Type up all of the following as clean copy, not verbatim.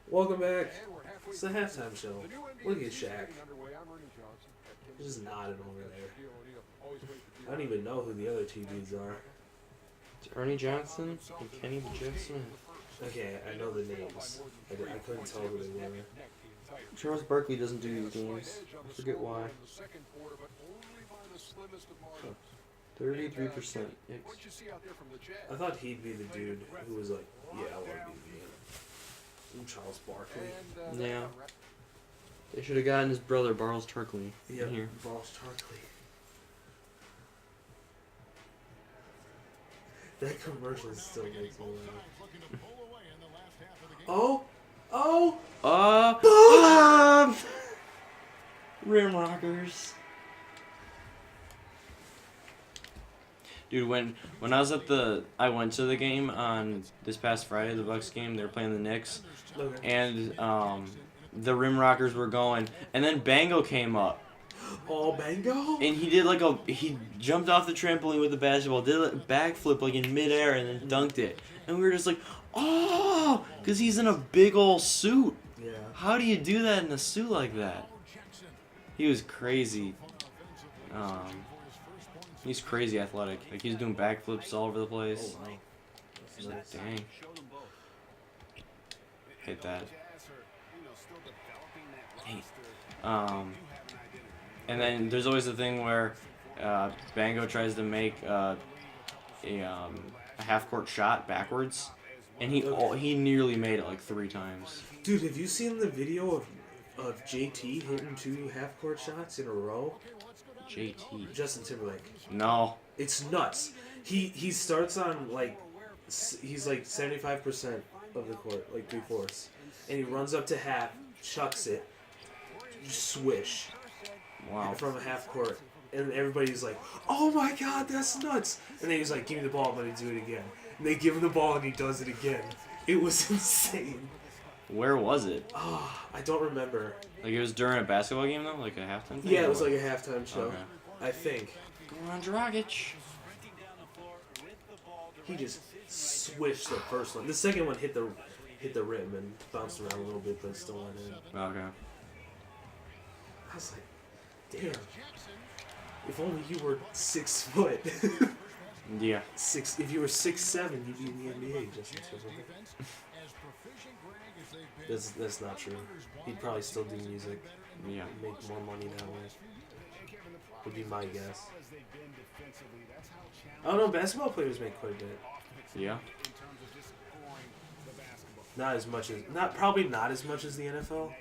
Welcome back. It's the halftime show. Look at Shaq. He's just nodding over there. I don't even know who the other TVs are. It's Ernie Johnson and Kenny Jeff Smith. Okay, I know the names. I couldn't tell who they were. Charles Barkley doesn't do these games. I forget why. 33%. I thought he'd be the dude who was like, yeah, I want to be the Charles Barkley. Yeah. They should have gotten his brother, Barles Charkley. Yeah, Here. Barles Charkley. That commercial still makes me laugh. Oh! Rim Rockers. Dude, when I was I went to the game on this past Friday, the Bucks game. They were playing the Knicks, Okay. and the Rim Rockers were going, and then Bango came up, Oh, Bango! and he did he jumped off the trampoline with the basketball, did a backflip like in midair, and then dunked it, and we were just like, oh, because he's in a big old suit. Yeah. How do you do that in a suit like that? He was crazy. He's crazy athletic. Like, he's doing backflips all over the place. Oh, wow. He's like, dang. Hit that. Hey. And then there's always the thing where Bango tries to make a half-court shot backwards, and he nearly made it like 3 times. Dude, have you seen the video of JT hitting 2 half-court shots in a row? JT. Justin Timberlake. No. It's nuts. He starts on he's like 75% of the court, like 3/4, and he runs up to half, chucks it, swish, Wow. from a half court, and everybody's like, "Oh my God, that's nuts!" And then he's like, "Give me the ball, I'm gonna do it again." And they give him the ball, and he does it again. It was insane. Where was it? Oh, I don't remember. Like, it was during a basketball game, though? Like a halftime thing? Yeah, it was like a halftime show. Okay. I think. Go on, Dragic. He just swished the first one. The second one hit the rim and bounced around a little bit, but still went in. Okay. I was like, damn. If only you were 6 foot. Yeah. If you were 6'7", you'd be in the NBA, Justin Timberlake. That's not true. He'd probably still do music. Yeah. Make more money that way. Would be my guess. I don't know. Basketball players make quite a bit. Yeah. Probably not as much as the NFL.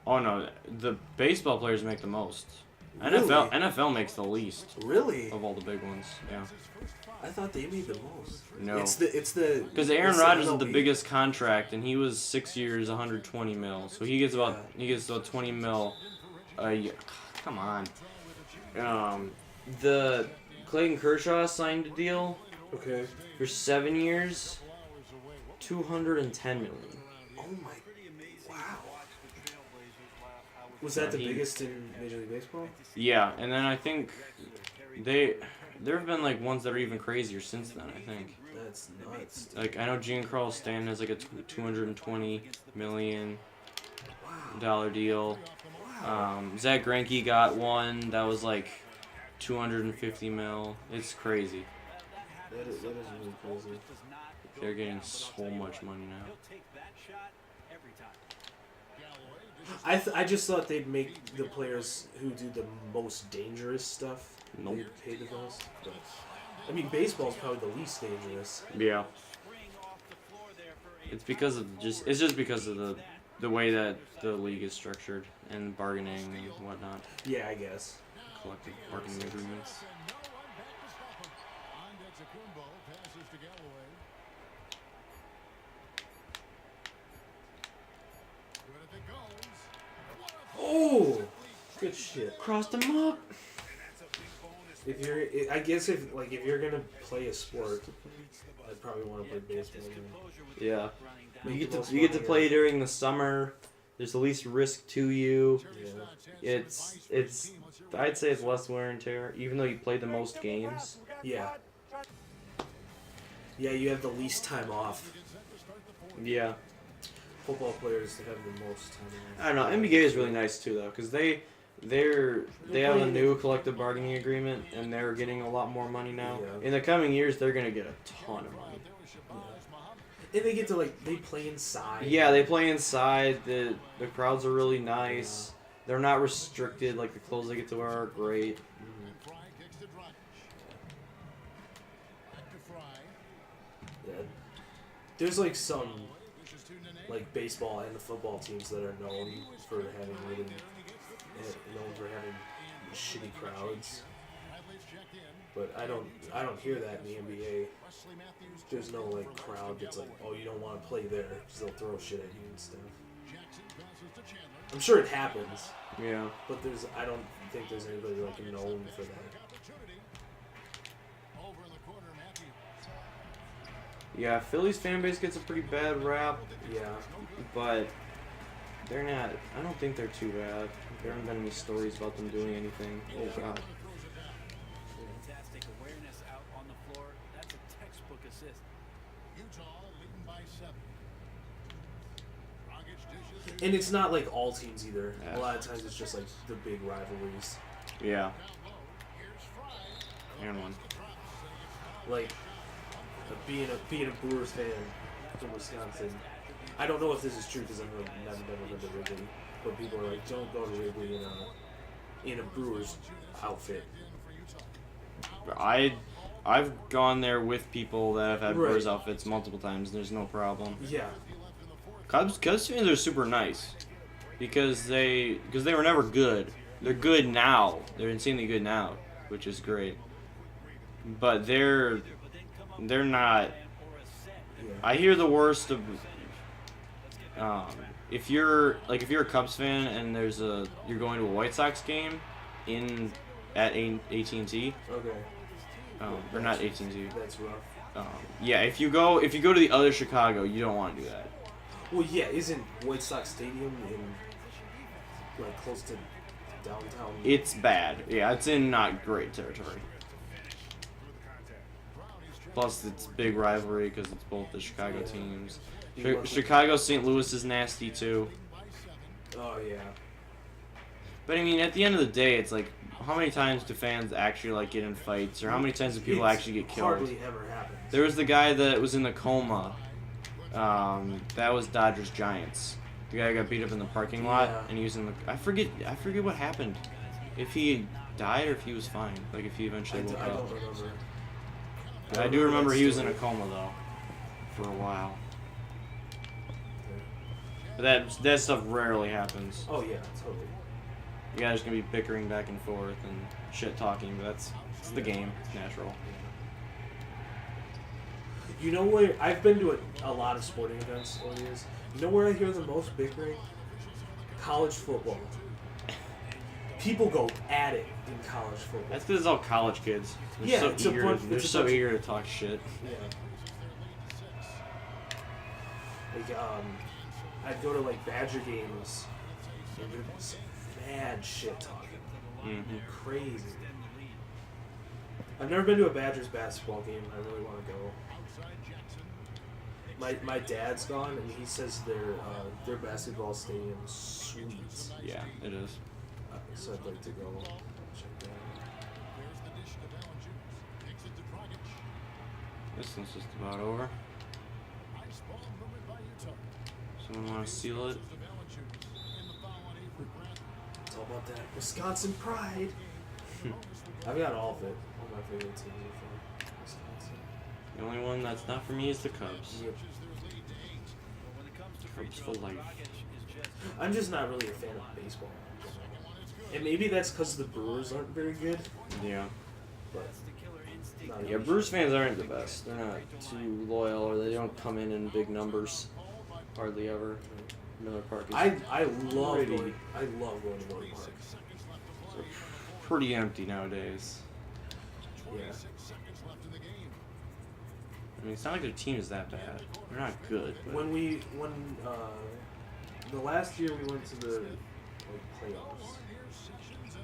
Oh, no. The baseball players make the most. Really? NFL makes the least Really? of all the big ones. Yeah. I thought they made the most. No. It's the Because Aaron Rodgers is the MLB. biggest contract, and he was 6 years, 120 mil. So he gets about 20 mil a year. Come on. The Clayton Kershaw signed a deal Okay. for 7 years, 210 million. Oh my! Wow. Was that the he- biggest in Major League Baseball? Yeah, and then I think there have been like ones that are even crazier since then. I think. That's nuts. Like, I know Giancarlo Stanton has like a $220 million Wow. deal. Wow. Zach Greinke got one that was like 250 mil. It's crazy. That is really crazy. They're getting so much money now. I just thought they'd make the players who do the most dangerous stuff. Nope. They'd pay the most. But, I mean, baseball's probably the least dangerous. Yeah. It's because of just because of the way that the league is structured and bargaining and whatnot. Yeah, I guess. Collective bargaining agreements. Oh, good shit. Crossed them up. I guess if you're gonna play a sport, I'd probably want to play baseball. Yeah. Make You the most get to money, play during the summer. There's the least risk to you. Yeah. It's I'd say it's less wear and tear, even though you play the most games. Yeah. Yeah, you have the least time off. Yeah. football players have the most time. I don't know. NBA is really nice too, though, because they have a new collective bargaining agreement, and they're getting a lot more money now. Yeah. In the coming years, they're gonna get a ton of money. Yeah. And they get to they play inside. Yeah, they play inside. The crowds are really nice. They're not restricted. Like the clothes they get to wear are great. Yeah. There's some baseball and the football teams that are known for having shitty crowds. But I don't hear that in the NBA. There's no crowd that's oh, you don't want to play there because they'll throw shit at you and stuff. I'm sure it happens. Yeah. But I don't think there's anybody known for that. Yeah, Philly's fan base gets a pretty bad rap. Yeah. But they're not. I don't think they're too bad. There haven't been any stories about them doing anything. Oh god. Fantastic awareness out on the floor. That's a textbook assist. Utah leading by 7. And it's not all teams either. Yeah. A lot of times it's just the big rivalries. Yeah. And one. Being a Brewers fan from Wisconsin, I don't know if this is true because I've never been to Wrigley, but people are don't go to Wrigley in a Brewers outfit. I've gone there with people that have had Brewers outfits multiple times. There's no problem. Yeah. Cubs fans are super nice because they were never good. They're good now. They're insanely good now, which is great. But they're not. Yeah. I hear the worst of. If you're a Cubs fan and you're going to a White Sox game at AT&T. Okay. Or not AT&T. That's rough. Yeah, if you go to the other Chicago, you don't want to do that. Well, yeah, isn't White Sox Stadium in close to downtown? It's bad. Yeah, it's in not great territory. Plus, it's big rivalry because it's both the Chicago teams. Chicago, St. Louis is nasty too. Oh yeah. But I mean, at the end of the day, it's how many times do fans actually get in fights, or how many times do people actually get killed? Hardly ever happens. There was the guy that was in the coma. That was Dodgers Giants. The guy got beat up in the parking lot, and he was in the. I forget what happened. If he died or if he was fine. If he eventually woke up. I don't remember. I do remember he was in a coma though, for a while. But that stuff rarely happens. Oh yeah, totally. You guys gonna be bickering back and forth and shit talking, but it's the game. It's natural. You know where I've been to a lot of sporting events over the years. You know where I hear the most bickering? College football. People go at it in college football. That's because it's all college kids. They're so eager to talk shit. Yeah. I'd go to Badger games and there'd be some mad shit talking. Mm-hmm. Crazy. I've never been to a Badgers basketball game. I really want to go. My dad's gone, and he says their basketball stadium's sweet. Yeah, it is. So I'd like to go check that out. This one's just about over. Someone want to seal it? It's all about that Wisconsin pride. I've got all of it. All my favorite teams are from Wisconsin. The only one that's not for me is the Cubs. Yep. Cubs for life. I'm just not really a fan of baseball. And maybe that's because the Brewers aren't very good. Yeah. But yeah, Brewers fans aren't the best. They're not too loyal, or they don't come in big numbers. Hardly ever. Miller Park is I love going to Miller Park. They're pretty empty nowadays. Yeah. I mean, it's not like their team is that bad. They're not good. But When the last year we went to the playoffs,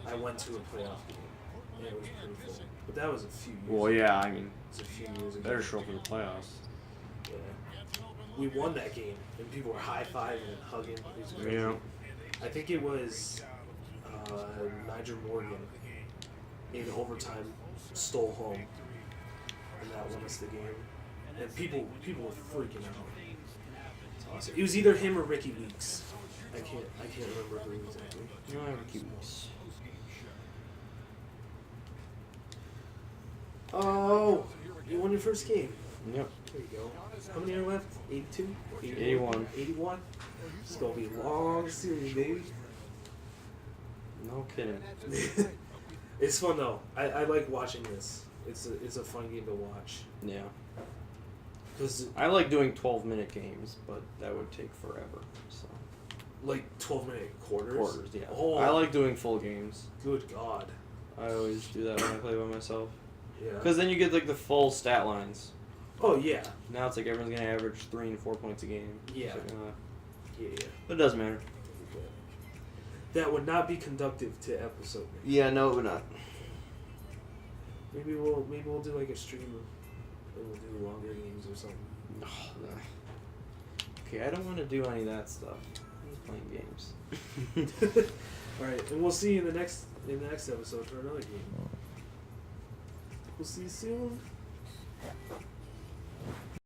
I went to a playoff game, and it was pretty full. But that was a few years ago. Well, yeah, I mean, It was a few years ago. better show up for the playoffs. Yeah. we won that game, and people were high-fiving and hugging. It was crazy. Yeah. I think it was Niger Morgan in overtime stole home, and that won us the game. And people were freaking out. It's awesome. It was either him or Ricky Weeks. I can't remember who exactly. No, Ricky Weeks. Oh, you won your first game. Yep. There you go. How many are left? 82? 81. 81? It's going to be a long series, baby. No kidding. It's fun, though. I like watching this. It's a fun game to watch. Yeah. Cause I like doing 12-minute games, but that would take forever. So. Like 12-minute quarters? Quarters, yeah. Oh, I like doing full games. Good God. I always do that when I play by myself. Yeah. Because then you get like the full stat lines. Oh, yeah. Now it's like everyone's going to average 3 and 4 points a game. Yeah. It's like, Yeah. but it doesn't matter. That would not be conductive to episode. Yeah, no, it would not. Maybe we'll do like a stream and we'll do longer games or something. Oh, no. Okay, I don't want to do any of that stuff. I'm just playing games. Alright, and we'll see you in the next episode for another game. We'll see you soon.